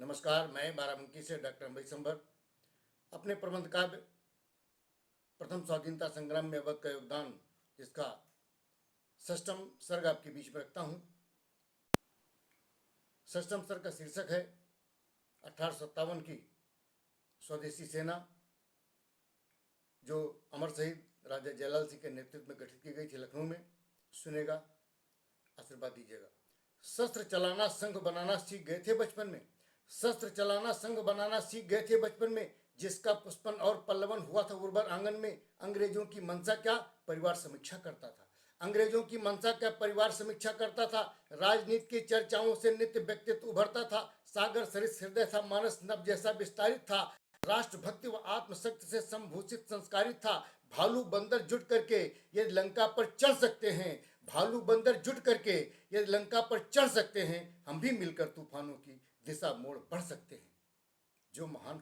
नमस्कार, मैं बाराबंकी से डॉक्टर अम्बई संभर अपने प्रबंध काव्य प्रथम स्वाधीनता संग्राम में अवध का योगदान जिसका षष्ठम सर्ग आपके बीच में रखता हूँ। षष्ठम सर्ग का शीर्षक है 1857 की स्वदेशी सेना, जो अमर शहीद राजा जयलाल सिंह के नेतृत्व में गठित की गई थी लखनऊ में। सुनेगा, आशीर्वाद दीजिएगा। शस्त्र चलाना संघ बनाना सीख गए थे बचपन में, शस्त्र चलाना संघ बनाना सीख गए थे बचपन में, जिसका पुष्पन और पल्लवन हुआ था उर्वर आंगन में। अंग्रेजों की मंशा क्या, परिवार समीक्षा करता था। अंग्रेजों की मंशा क्या, परिवार समीक्षा करता था। राजनीति की चर्चाओं से नित्य व्यक्तित्व उभरता था। सागर सरित हृदय था, मानस नभ जैसा विस्तारित था। राष्ट्रभक्ति व आत्मशक्ति से संभूषित संस्कारित था। भालू बंदर जुट करके ये लंका पर चढ़ सकते हैं, भालू बंदर जुट करके ये लंका पर चढ़ सकते हैं। हम भी मिलकर तूफानों की दिशा मोड़ बढ़ सकते हैं। जो महान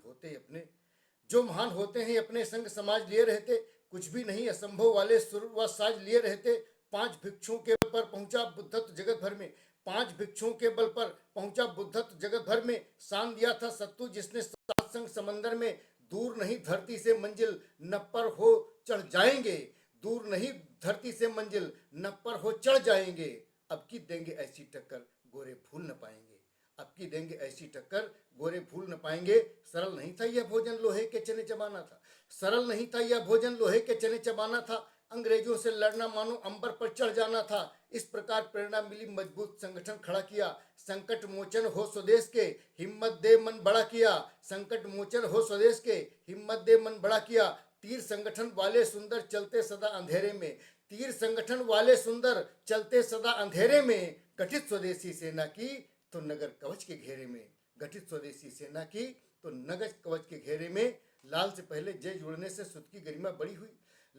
होते हैं अपने संग समाज लिए रहते, कुछ भी नहीं असंभव वाले सुर व साज लिए रहते। 5 भिक्षुओं के बल पर पहुंचा बुद्धत्व जगत भर में, 5 भिक्षुओं के बल पर पहुंचा बुद्धत्व जगत भर में। सान दिया था सत्तू जिसने सात संग समंदर में। दूर नहीं धरती से मंजिल न पर हो चढ़ जाएंगे, दूर नहीं धरती से मंजिल न पर हो चढ़ जाएंगे। अब की देंगे ऐसी टक्कर गोरे भूल न पाएंगे, अब की देंगे ऐसी टक्कर गोरे भूल न पाएंगे। सरल नहीं था यह भोजन लोहे के चने चबाना था, सरल नहीं था यह भोजन लोहे के चने चबाना था। अंग्रेजों से लड़ना मानो अंबर पर चढ़ जाना था। इस प्रकार प्रेरणा मिली, मजबूत संगठन खड़ा किया। संकट मोचन हो स्वदेश के, हिम्मत दे मन बड़ा किया। संकट मोचन हो स्वदेश के, हिम्मत दे मन बड़ा किया। तीर संगठन वाले सुंदर चलते सदा अंधेरे में, तीर संगठन वाले सुंदर चलते सदा अंधेरे में। गठित स्वदेशी सेना की तो नगर कवच के घेरे में, गठित स्वदेशी सेना की तो नगर कवच के घेरे में। लाल से पहले जय जुड़ने से सुत की गरिमा बड़ी हुई,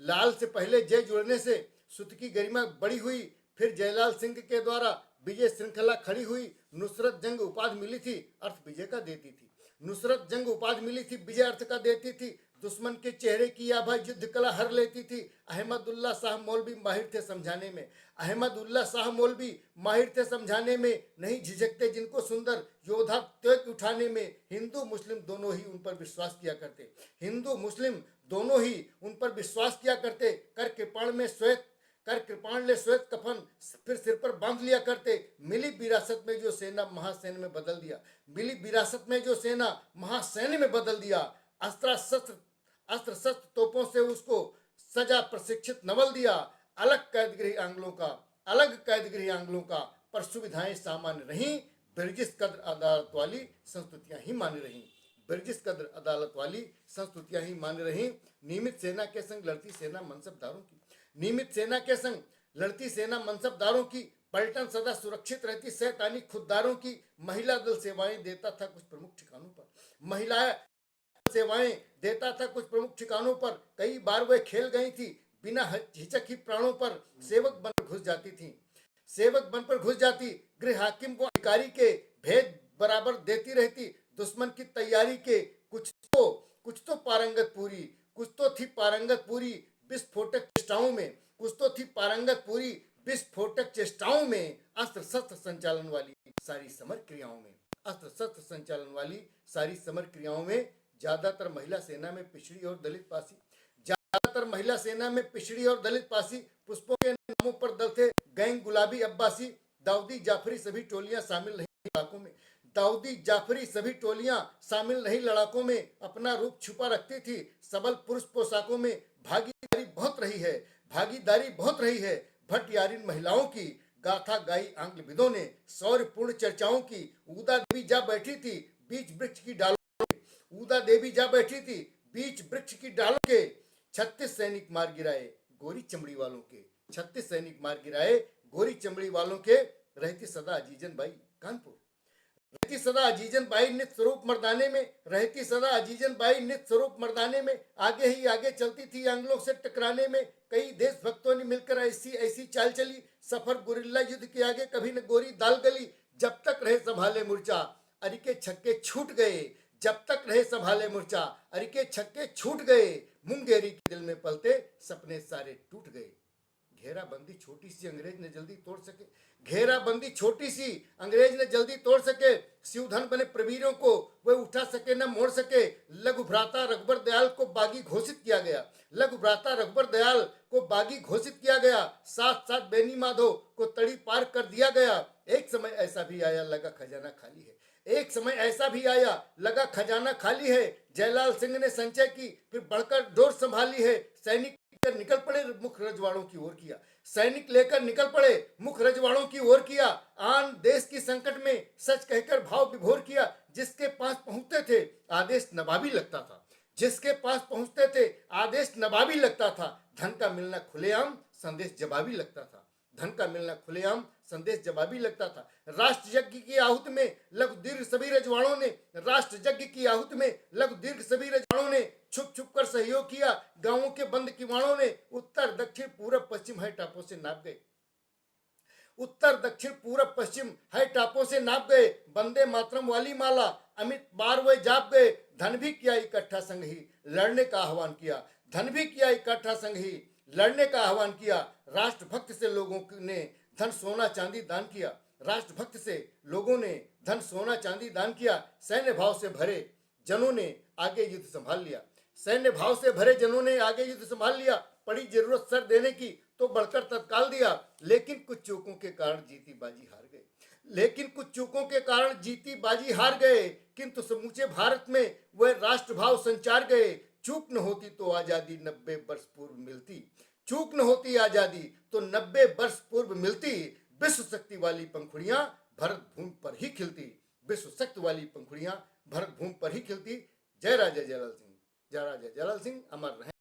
लाल से पहले जय जुड़ने से सुत की गरिमा बड़ी हुई। फिर जयलाल सिंह के द्वारा विजय श्रृंखला खड़ी हुई। नुसरत जंग उपाधि मिली थी, अर्थ विजय का देती थी। नुसरत जंग उपाधि मिली थी, विजय अर्थ का देती थी। दुश्मन के चेहरे की आभा युद्ध कला हर लेती थी। अहमदुल्ला शाह मौलवी माहिर थे समझाने में, अहमदुल्ला शाह मौलवी माहिर थे समझाने में। नहीं झिझकते जिनको सुंदर योद्धा त्वक उठाने में। हिंदू मुस्लिम दोनों ही उन पर विश्वास किया करते, हिंदू मुस्लिम दोनों ही उन पर विश्वास किया करते। कर कृपाण ले श्वेत कफन फिर सिर पर बांध लिया करते। मिली विरासत में जो सेना महासैन्य में बदल दिया, मिली विरासत में जो सेना महासैन्य में बदल दिया। अस्त्र शस्त्र तोपों से उसको सजा प्रशिक्षित नवल दिया। अलग कैदगृह आंग्लों का, अलग कैदगृह आंग्लों का, पर सुविधाएं सामान्य रहीं। ब्रिटिश कद्र अदालत वाली संस्तुतियां ही मान्य रहीं, ब्रिटिश कद्र अदालत वाली संस्तुतियां ही मान्य रहीं। नियमित सेना के संग लड़ती सेना मनसबदारों की, नियमित सेना के संग लड़ती सेना मनसबदारों की। पलटन सदा सुरक्षित रहती शैतानी खुददारों की। महिला दल सेवाएं देता था कुछ प्रमुख ठिकानों पर, महिला सेवाएं देता था कुछ प्रमुख ठिकानों पर। कई बार वे खेल गई थी, बिना हिचक ही प्राणों पर सेवक बन घुस जाती थी, सेवक बन पर घुस जाती। गृह हाकिम को अधिकारी के भेद बराबर देती रहती। दुश्मन की तैयारी के कुछ तो पारंगत पूरी, कुछ तो थी पारंगत पूरी विस्फोटक चेष्टाओं में, कुछ तो थी पारंगत पूरी विस्फोटक चेष्टाओं में। अस्त्र शस्त्र संचालन वाली सारी समर क्रियाओं में, अस्त्र शस्त्र संचालन वाली सारी समर क्रियाओं में। ज्यादातर महिला सेना में पिछड़ी और दलित पासी, ज्यादातर महिला सेना में पिछड़ी और दलित पासी। पुष्पों के नामों पर दल थे गैंग गुलाबी अब्बासी। दाऊदी जाफरी सभी टोलियां शामिल नहीं लड़ाकों में, दाऊदी जाफरी सभी टोलियां शामिल नहीं लड़ाकों में। अपना रूप छुपा रखती थी सबल पुरुष पोशाकों में। भागीदारी बहुत रही है, भागीदारी बहुत रही है भटयारिन महिलाओं की। गाथा गाई आंग्ल विदों ने शौर्यपूर्ण चर्चाओं की। उदा देवी जा बैठी थी बीच वृक्ष की डालों के, उदा देवी जा बैठी थी बीच वृक्ष की डालों के। 36 सैनिक मार गिराए गोरी चमड़ी वालों के, 36 सैनिक मार गिराए गोरी चमड़ी वालों के। रहती सदा अजीजन बाई कानपुर, रहती सदा अजीजन बाई नित स्वरूप मर्दाने में, रहती सदा अजीजन बाई नित स्वरूप मर्दाने में। आगे ही आगे चलती थी आंग्लों से टकराने में। कई देशभक्तों ने मिलकर ऐसी ऐसी चाल चली। सफर गुरिल्ला युद्ध के आगे कभी न गोरी दाल गली। जब तक रहे संभाले मुर्चा अरिके छक्के छूट गए, जब तक रहे संभाले मुर्चा अरिके छक्के छूट गए। मुंगेरी के दिल में पलते सपने सारे टूट गए। घेराबंदी छोटी सी अंग्रेज ने जल्दी तोड़ सके, घेराबंदी छोटी सी अंग्रेज ने जल्दी तोड़ सके, शिवधन बने प्रवीरों को वह उठा सके न मोड़ सके। लघु भ्राता रघुबर दयाल को बागी घोषित किया गया, लघु भ्राता रघुबर दयाल को बागी घोषित किया गया। साथ साथ बेनी माधो को तड़ी पार कर दिया गया। एक समय ऐसा भी आया लगा खजाना खाली है, एक समय ऐसा भी आया लगा खजाना खाली है। जयलाल सिंह ने संचय की फिर बढ़कर डोर संभाली है। सैनिक लेकर निकल पड़े मुख रजवाड़ों की ओर किया, सैनिक लेकर निकल पड़े मुख रजवाड़ों की ओर किया। आन देश की संकट में सच कहकर भाव विभोर किया। जिसके पास पहुंचते थे आदेश नवाबी लगता था, जिसके पास पहुंचते थे आदेश नवाबी लगता था। धन का मिलना खुलेआम संदेश जवाबी लगता था, धन का मिलना खुलेआम संदेश जवाबी लगता था। राष्ट्र यज्ञ की आहुति में लघु दीर्घ सभी रजवाड़ों ने, राष्ट्र यज्ञ की आहुति में लघु दीर्घ सभी रजवाड़ों ने छुप छुप कर सहयोग किया। गांवों के बंद किवाड़ों ने उत्तर दक्षिण पूरब पश्चिम है टापों से नाप गए, उत्तर दक्षिण पूरब पश्चिम है टापों से नाप गए। वंदे मातरम वाली माला अमित बार वे जाप गए। धन भी किया इकट्ठा संग ही लड़ने का आह्वान किया, धन भी किया इकट्ठा संग ही लड़ने का आह्वान किया। राष्ट्रभक्त से लोगों ने धन सोना चांदी दान किया, राष्ट्रभक्त से लोगों ने धन सोना चांदी दान किया। सैन्य भाव से भरे जनों ने आगे युद्ध संभाल लिया, सैन्य भाव से भरे जनों ने आगे युद्ध संभाल लिया। पड़ी जरूरत सर देने की तो बढ़कर तत्काल दिया। लेकिन कुछ चूकों के कारण जीती बाजी हार गए, लेकिन कुछ चूकों के कारण जीती बाजी हार गए। किंतु समूचे भारत में वह राष्ट्रभाव संचार गए। चूक न होती तो आजादी 90 वर्ष पूर्व मिलती, चूक न होती आजादी तो 90 वर्ष पूर्व मिलती। विश्व शक्ति वाली पंखुड़ियां भरत भूमि पर ही खिलती, विश्व शक्ति वाली पंखुड़ियां भरत भूमि पर ही खिलती। जय राजा जयलाल सिंह, जय राजा जयलाल सिंह अमर रहे।